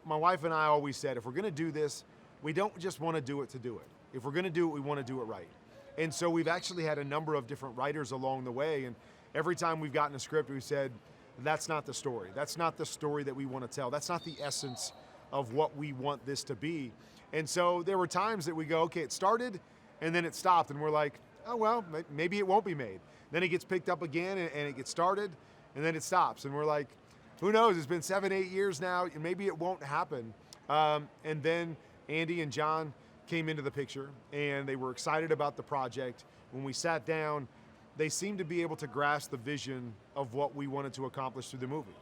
my wife and I always said, if we're going to do this, we don't just want to do it to do it. If we're going to do it, we want to do it right. And so we've actually had a number of different writers along the way, and every time we've gotten a script, we've said, that's not the story. That's not the story that we want to tell. That's not the essence of what we want this to be. And so there were times that we go, okay, it started, and then it stopped, and we're like, oh, well, maybe it won't be made. Then it gets picked up again, and it gets started, and then it stops. And we're like, who knows? It's been 7, 8 years now, and maybe it won't happen. And then Andy and John came into the picture, and they were excited about the project. When we sat down, they seemed to be able to grasp the vision of what we wanted to accomplish through the movie.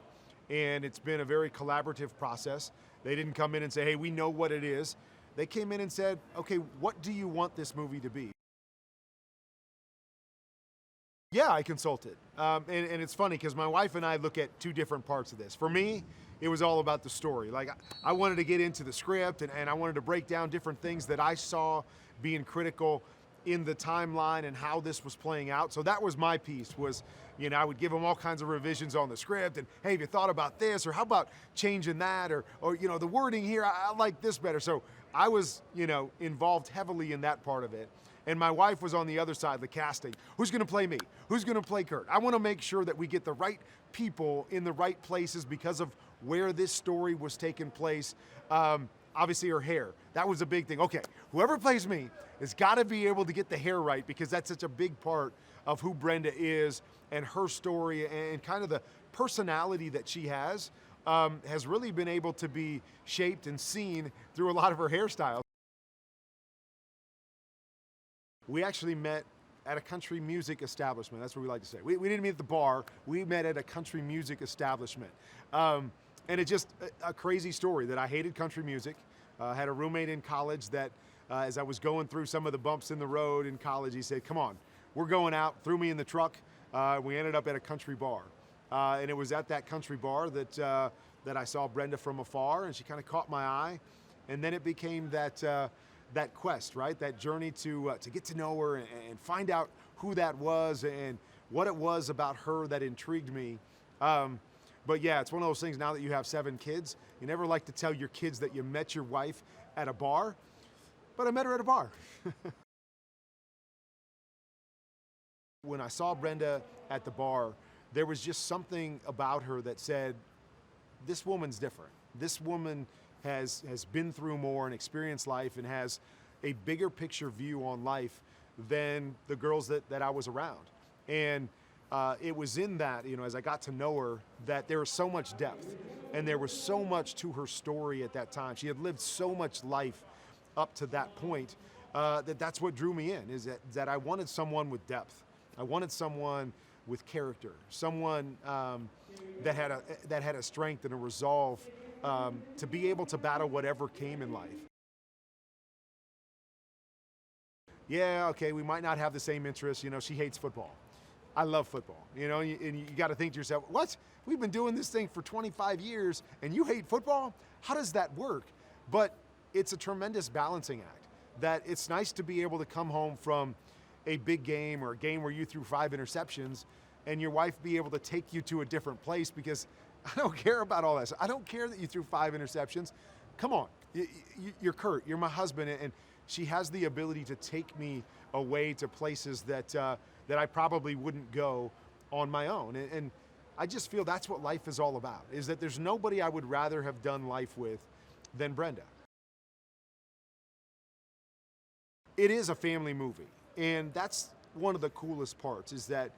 And it's been a very collaborative process. They didn't come in and say, hey, we know what it is. They came in and said, okay, what do you want this movie to be? Yeah, I consulted. And it's funny because my wife and I look at two different parts of this. For me, it was all about the story. Like, I wanted to get into the script, and I wanted to break down different things that I saw being critical in the timeline and how this was playing out. So that was my piece, was, I would give them all kinds of revisions on the script, and hey, have you thought about this, or how about changing that, or the wording here, I like this better. So I was, involved heavily in that part of it. And my wife was on the other side, the casting. Who's gonna play me? Who's gonna play Kurt? I wanna make sure that we get the right people in the right places because of where this story was taking place. Obviously her hair, that was a big thing. Okay, whoever plays me has gotta be able to get the hair right, because that's such a big part of who Brenda is and her story, and kind of the personality that she has really been able to be shaped and seen through a lot of her hairstyles. We actually met at a country music establishment. That's what we like to say. We didn't meet at the bar. We met at a country music establishment. And it's just a crazy story that I hated country music. Had a roommate in college that, as I was going through some of the bumps in the road in college, he said, come on, we're going out, threw me in the truck. We ended up at a country bar. And it was at that country bar that I saw Brenda from afar, and she kind of caught my eye. And then it became that quest, right? That journey to get to know her and find out who that was and what it was about her that intrigued me. But yeah, it's one of those things, now that you have 7 kids, you never like to tell your kids that you met your wife at a bar, but I met her at a bar. When I saw Brenda at the bar, there was just something about her that said, this woman's different. This woman has been through more and experienced life and has a bigger picture view on life than the girls that I was around. And it was in that, as I got to know her, that there was so much depth and there was so much to her story at that time. She had lived so much life up to that point, that's what drew me in, is that I wanted someone with depth. I wanted someone with character, someone that had a strength and a resolve to be able to battle whatever came in life. Yeah, okay, we might not have the same interests. She hates football. I love football, and you got to think to yourself, what? We've been doing this thing for 25 years and you hate football? How does that work? But it's a tremendous balancing act, that it's nice to be able to come home from a big game or a game where you threw 5 interceptions and your wife be able to take you to a different place, because I don't care about all that. I don't care that you threw 5 interceptions. Come on, you're Kurt, you're my husband, and she has the ability to take me away to places that I probably wouldn't go on my own. And I just feel that's what life is all about, is that there's nobody I would rather have done life with than Brenda. It is a family movie, and that's one of the coolest parts, is that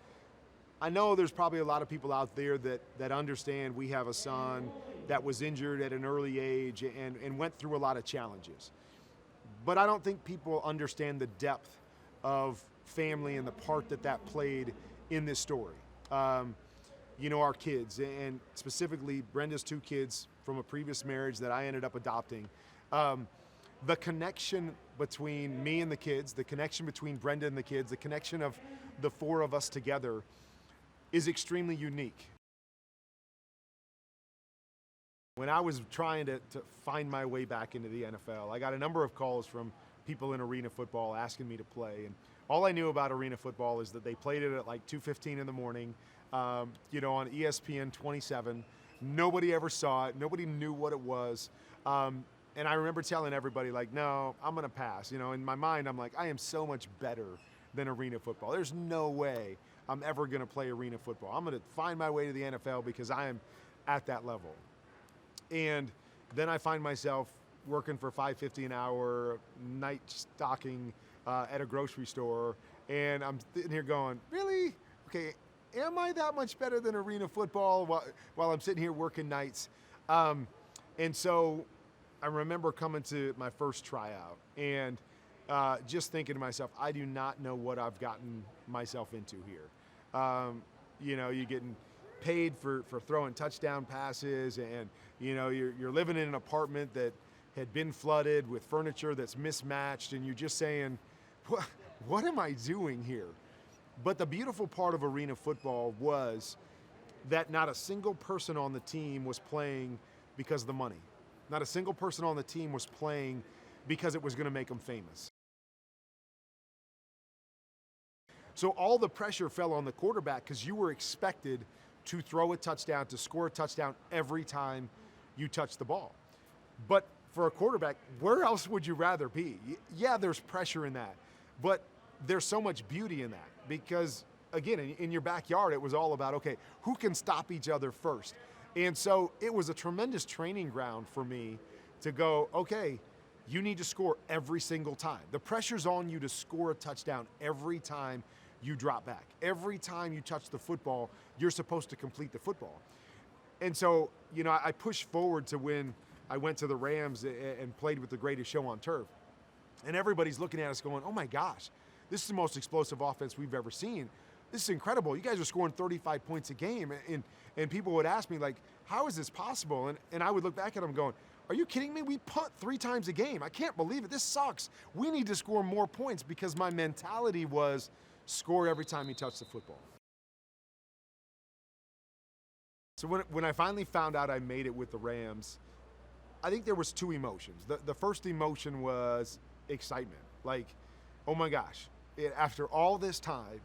I know there's probably a lot of people out there that understand we have a son that was injured at an early age and went through a lot of challenges. But I don't think people understand the depth of family and the part that played in this story. Our kids, and specifically Brenda's 2 kids from a previous marriage that I ended up adopting. The connection between me and the kids, the connection between Brenda and the kids, the connection of the 4 of us together is extremely unique. When I was trying to find my way back into the NFL, I got a number of calls from people in arena football asking me to play. And all I knew about arena football is that they played it at like 2:15 in the morning, on ESPN 27. Nobody ever saw it. Nobody knew what it was. And I remember telling everybody, like, no, I'm going to pass. You know, in my mind, I'm like, I am so much better than arena football. There's no way I'm ever going to play arena football. I'm going to find my way to the NFL because I am at that level. And then I find myself working for $5.50 an hour, night stocking at a grocery store, and I'm sitting here going, really? Okay, am I that much better than arena football while I'm sitting here working nights? And so I remember coming to my first tryout and just thinking to myself, I do not know what I've gotten myself into here. You know, you're getting paid for throwing touchdown passes, and you know, you're living in an apartment that had been flooded with furniture that's mismatched, and you're just saying, what am I doing here? But the beautiful part of arena football was that not a single person on the team was playing because of the money. Not a single person on the team was playing because it was going to make them famous. So all the pressure fell on the quarterback because you were expected to throw a touchdown, to score a touchdown every time you touch the ball. But for a quarterback, where else would you rather be? Yeah, there's pressure in that, but there's so much beauty in that because, again, in your backyard, it was all about, okay, who can stop each other first? And so it was a tremendous training ground for me to go, okay, you need to score every single time. The pressure's on you to score a touchdown every time you drop back. Every time you touch the football, you're supposed to complete the football. And so, you know, I pushed forward to when I went to the Rams and played with the greatest show on turf. And everybody's looking at us going, oh my gosh, this is the most explosive offense we've ever seen. This is incredible. You guys are scoring 35 points a game. And people would ask me, like, how is this possible? And I would look back at them going, are you kidding me? We punt 3 times a game. I can't believe it. This sucks. We need to score more points because my mentality was score every time you touch the football. So when I finally found out I made it with the Rams, I think there was 2 emotions. The first emotion was excitement. Like, oh my gosh, after all this time,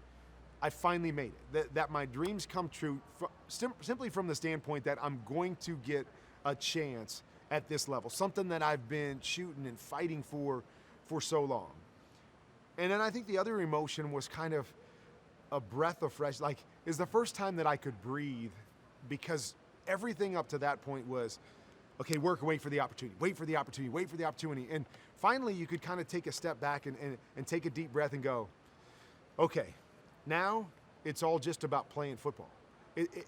I finally made it. That my dreams come true simply from the standpoint that I'm going to get a chance at this level, something that I've been shooting and fighting for so long. And then I think the other emotion was kind of a breath of fresh, like, is the first time that I could breathe, because everything up to that point was, okay, wait for the opportunity, wait for the opportunity, wait for the opportunity. And finally, you could kind of take a step back and take a deep breath and go, okay, now it's all just about playing football.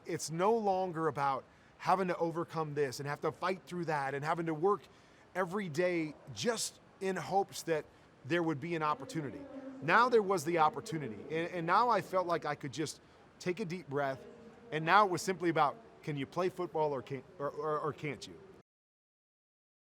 It's no longer about having to overcome this and have to fight through that and having to work every day just in hopes that there would be an opportunity. Now there was the opportunity, and now I felt like I could just take a deep breath, and now it was simply about, can you play football or can't you?